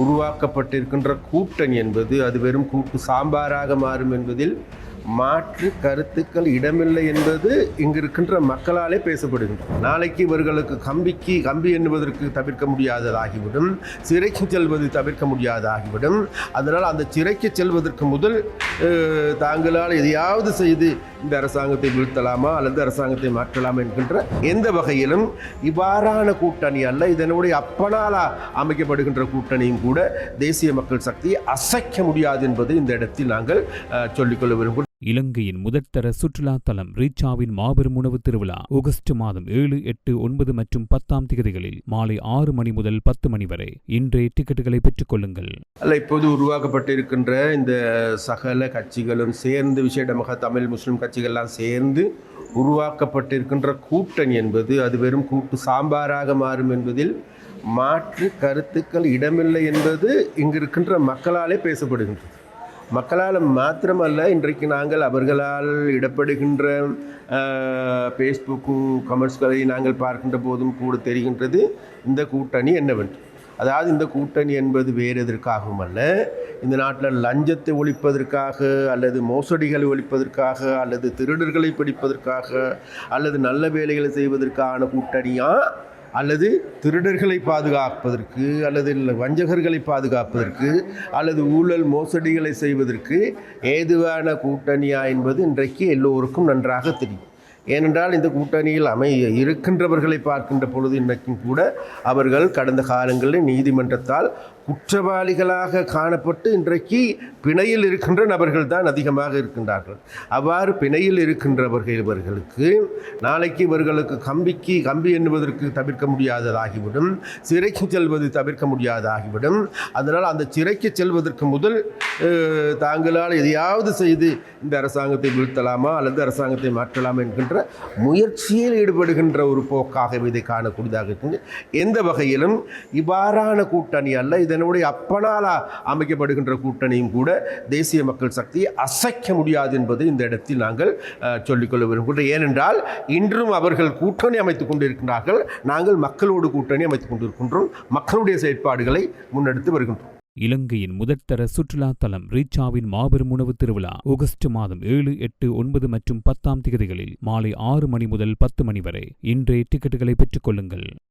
உருவாக்கப்பட்டிருக்கின்ற கூட்டணி என்பது அது வெறும் கூட்டு சாம்பாராக மாறும் என்பதில் மாற்று கருத்துக்கள் இடமில்லை என்பது இங்கு இருக்கின்ற மக்களாலே பேசப்படுகின்றன. நாளைக்கு இவர்களுக்கு கம்பி எண்ணுவதற்கு தவிர்க்க முடியாததாகிவிடும், சிறைக்கு செல்வது தவிர்க்க முடியாததாகிவிடும். அதனால் அந்த சிறைக்கு செல்வதற்கு முதல் தாங்களால் எதையாவது செய்து இந்த அரசாங்கத்தை வீழ்த்தலாமா அல்லது அரசாங்கத்தை மாற்றலாமா என்கின்ற எந்த வகையிலும் இவ்வாறான கூட்டணி அல்ல. இதனுடைய அப்பனால் அமைக்கப்படுகின்ற கூட்டணியும் கூட தேசிய மக்கள் சக்தியை அசைக்க முடியாது என்பது இந்த இடத்தில் நாங்கள் சொல்லிக்கொள்ள விரும்புகிறோம். இலங்கையின் முதற்தர சுற்றுலா தலம் ரீச்சாவின் மாபெரும் உணவு திருவிழா ஆகஸ்ட் மாதம் 7, 8, 9 மற்றும் 10 தேதிகளில் மாலை 6 மணி முதல் 10 மணி வரை இன்றைய டிக்கெட்டுகளை பெற்றுக் கொள்ளுங்கள். இப்போது உருவாக்கப்பட்டிருக்கின்ற இந்த சகல கட்சிகளும் சேர்ந்து, விசேடமாக தமிழ் முஸ்லிம் கட்சிகள்லாம் சேர்ந்து உருவாக்கப்பட்டிருக்கின்ற கூட்டணி என்பது அது வெறும் கூட்டு சாம்பாராக மாறும் என்பதில் மாற்று கருத்துக்கள் இடமில்லை என்பது இங்கு இருக்கின்ற மக்களாலே பேசப்படுகின்றது. மக்களால் மாத்திரமல்ல, இன்றைக்கு நாங்கள் அவர்களால் இடப்படுகின்ற ஃபேஸ்புக்கு கமெண்ட்ஸ்களை நாங்கள் பார்க்கின்ற போதும் கூட தெரிகின்றது இந்த கூட்டணி என்னவென்று. அதாவது இந்த கூட்டணி என்பது வேறு எதற்காகவும் அல்ல, இந்த நாட்டில் லஞ்சத்தை ஒழிப்பதற்காக அல்லது மோசடிகளை ஒழிப்பதற்காக அல்லது திருடர்களை பிடிப்பதற்காக அல்லது நல்ல வேலைகளை செய்வதற்கான கூட்டணியா அல்லது திருடர்களை பாதுகாப்பதற்கு அல்லது வஞ்சகர்களை பாதுகாப்பதற்கு அல்லது ஊழல் மோசடிகளை செய்வதற்கு ஏதுவான கூட்டணியா என்பது இன்றைக்கு எல்லோருக்கும் நன்றாக தெரியும். ஏனென்றால் இந்த கூட்டணியில் இருக்கின்றவர்களை பார்க்கின்ற பொழுது இன்றைக்கும் கூட அவர்கள் கடந்த காலங்களில் நீதிமன்றத்தால் குற்றவாளிகளாக காணப்பட்டு இன்றைக்கு பிணையில் இருக்கின்ற நபர்கள் தான் அதிகமாக இருக்கின்றார்கள். அவ்வாறு பிணையில் இருக்கின்றவர்களுக்கு நாளைக்கு இவர்களுக்கு கம்பி எண்ணுவதற்கு தவிர்க்க முடியாததாகிவிடும், சிறைக்கு செல்வது தவிர்க்க முடியாததாகிவிடும். அதனால் அந்த சிறைக்கு செல்வதற்கு முதல் தாங்களால் எதையாவது செய்து இந்த அரசாங்கத்தை வீழ்த்தலாமா அல்லது அரசாங்கத்தை மாற்றலாமா என்கின்ற முயற்சியில் ஈடுபடுகின்ற ஒரு போக்காக இதை காணக்கூடியதாக இருக்கின்ற எந்த வகையிலும் இவ்வாறான கூட்டணி அல்ல. இதனுடைய அப்பனால் அமைக்கப்படுகின்ற கூட்டணியும் கூட தேசிய மக்கள் சக்தியை அசைக்க முடியாது என்பது இந்த இடத்தில் நாங்கள் சொல்லிக்கொள்ள விரும்புகின்றோம். ஏனென்றால் இன்றும் அவர்கள் கூட்டணி அமைத்துக் கொண்டிருக்கிறார்கள், நாங்கள் மக்களோடு கூட்டணி அமைத்துக் கொண்டிருக்கின்றோம், மக்களுடைய செயற்பாடுகளை முன்னெடுத்து வருகின்றோம். இலங்கையின் முதற்தர சுற்றுலா தலம் ரீச்சாவின் மாபெரும் உணவு திருவிழா ஆகஸ்ட் மாதம் 7, 8, 9 மற்றும் 10 தேதிகளில் மாலை 6 மணி முதல் 10 மணி வரை இன்றைய டிக்கெட்டுகளை பெற்றுக் கொள்ளுங்கள்.